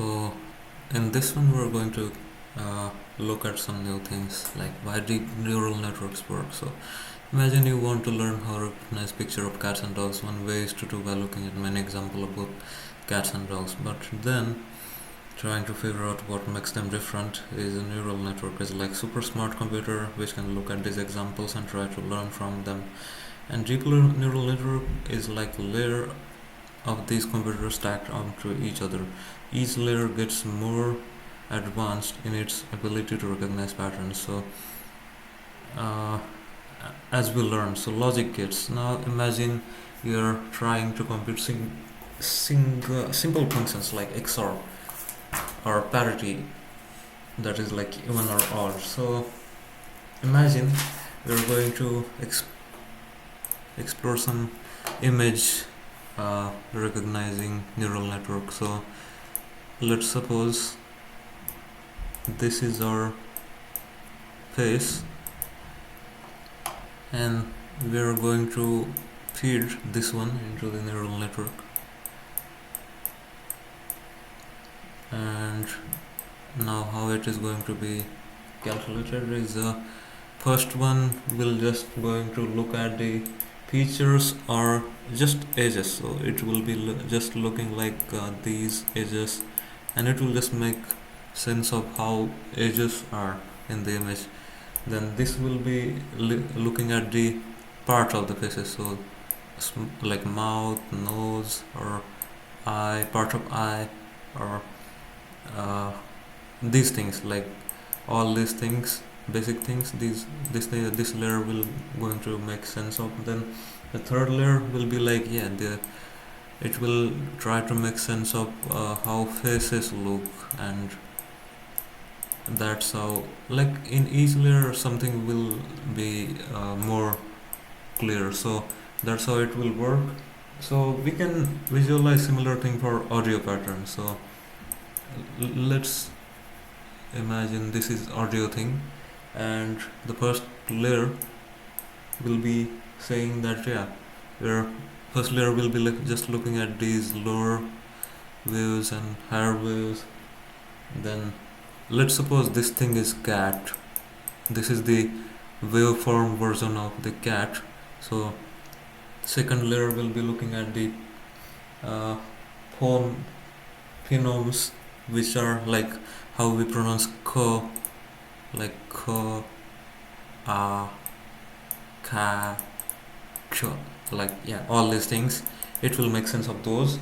So in this one we're going to look at some new things like why deep neural networks work. So imagine you want to learn how to recognize picture of cats and dogs. One way is to do by looking at many examples of both cats and dogs, but then trying to figure out what makes them different. Is a neural network is like super smart computer which can look at these examples and try to learn from them. And deep neural network is like a layer of these computers stacked onto each other. Each layer gets more advanced in its ability to recognize patterns. So uh, as we learn, so logic gates. Now imagine you're trying to compute simple functions like XOR or parity, that is like even or odd. So imagine we're going to explore some image recognizing neural network. So let's suppose this is our face and we are going to feed this one into the neural network, and now how it is going to be calculated is first one will just going to look at the features or just edges. So it will be just looking like these edges, and it will just make sense of how edges are in the image. Then this will be looking at the part of the faces, so like mouth, nose, or eye, part of eye, or uh, these things, like all these things, basic things. This layer will going to make sense of. Then the third layer will be like it will try to make sense of how faces look, and that's how, like, in each layer something will be more clear. So that's how it will work. So we can visualize similar thing for audio patterns. So let's imagine this is audio thing, and the first layer will be saying that your first layer will be just looking at these lower waves and higher waves. Then let's suppose this thing is cat. This is the waveform version of the cat. So second layer will be looking at the uh, phonemes, which are like how we pronounce ko, like ko, a, ka, ch, like all these things. It will make sense of those.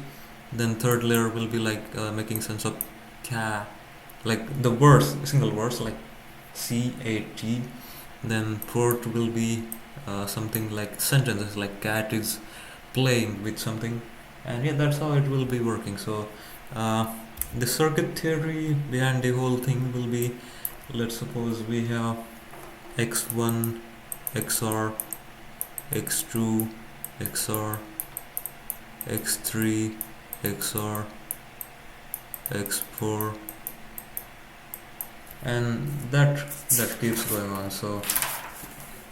Then third layer will be like making sense of ka, like the words, single words like cat. Then fourth will be something like sentences, like cat is playing with something, and that's how it will be working. So the circuit theory behind the whole thing will be, let's suppose we have x1 XOR x2 XOR x3 XOR x4, and that keeps going on. So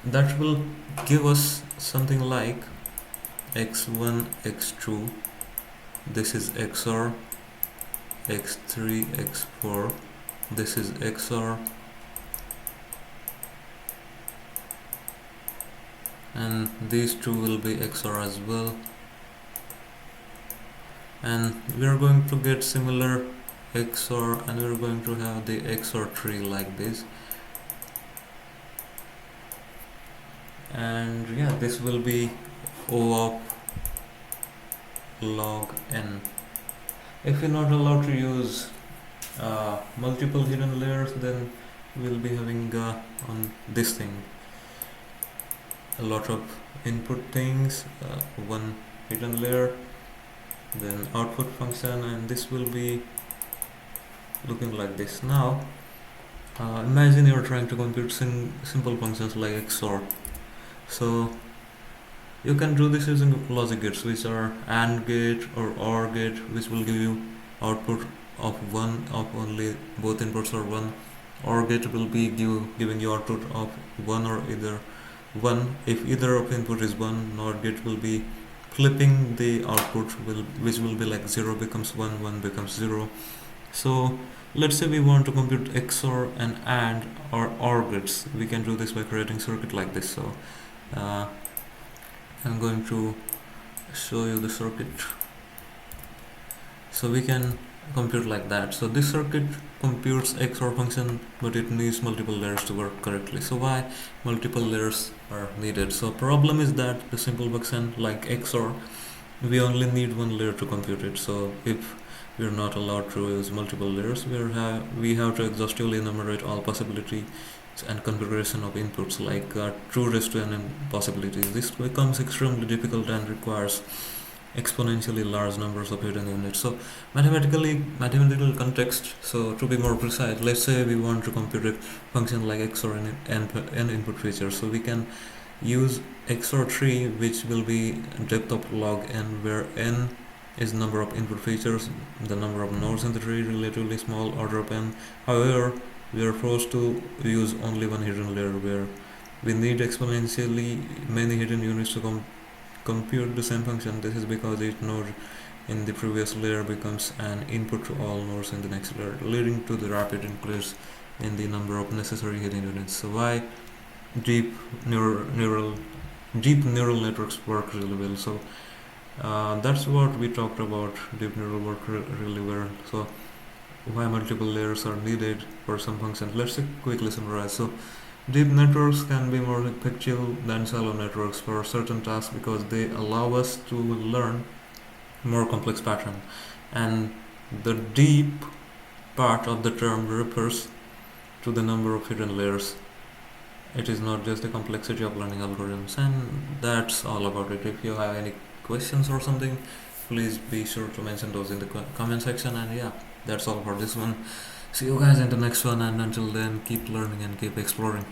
that will give us something like x1 x2, this is XOR x3 x4, this is XOR, and these two will be XOR as well. And we are going to get similar XOR, and we're going to have the XOR tree like this. And this will be O of log n. If we're not allowed to use multiple hidden layers, then we'll be having on this thing a lot of input things, one hidden layer, then output function, and this will be looking like this. Now imagine you're trying to compute simple functions like XOR. So you can do this using logic gates, which are AND gate or OR gate, which will give you output of one of only both inputs are one. OR gate will be giving you output of one or either one. If either of input is one, NOR gate will be flipping the output, which will be like 0 becomes 1, 1 becomes 0. So let's say we want to compute XOR and AND or OR bits. We can do this by creating circuit like this. So uh, I'm going to show you the circuit. So we can compute like that. So this circuit computes XOR function, but it needs multiple layers to work correctly. So why multiple layers are needed? So problem is that the simple function like XOR, we only need one layer to compute it. So if we're not allowed to use multiple layers, we have to exhaustively enumerate all possibilities and configuration of inputs like 2 raised to n possibilities. This becomes extremely difficult and requires exponentially large numbers of hidden units. So mathematical context. So to be more precise, let's say we want to compute a function like XOR n input features. So we can use XOR tree, which will be depth of log n, where n is number of input features, the number of nodes in the tree, relatively small order of n. However, we are forced to use only one hidden layer where we need exponentially many hidden units to compute the same function. This is because each node in the previous layer becomes an input to all nodes in the next layer, leading to the rapid increase in the number of necessary hidden units. So why deep neural networks work really well? So that's what we talked about. Deep neural work really well. So why multiple layers are needed for some functions? Let's quickly summarize. So deep networks can be more effective than shallow networks for certain tasks because they allow us to learn more complex patterns. And the deep part of the term refers to the number of hidden layers. It is not just the complexity of learning algorithms. And that's all about it. If you have any questions or something, please be sure to mention those in the comment section. And yeah, that's all for this one. See you guys in the next one, and until then, keep learning and keep exploring.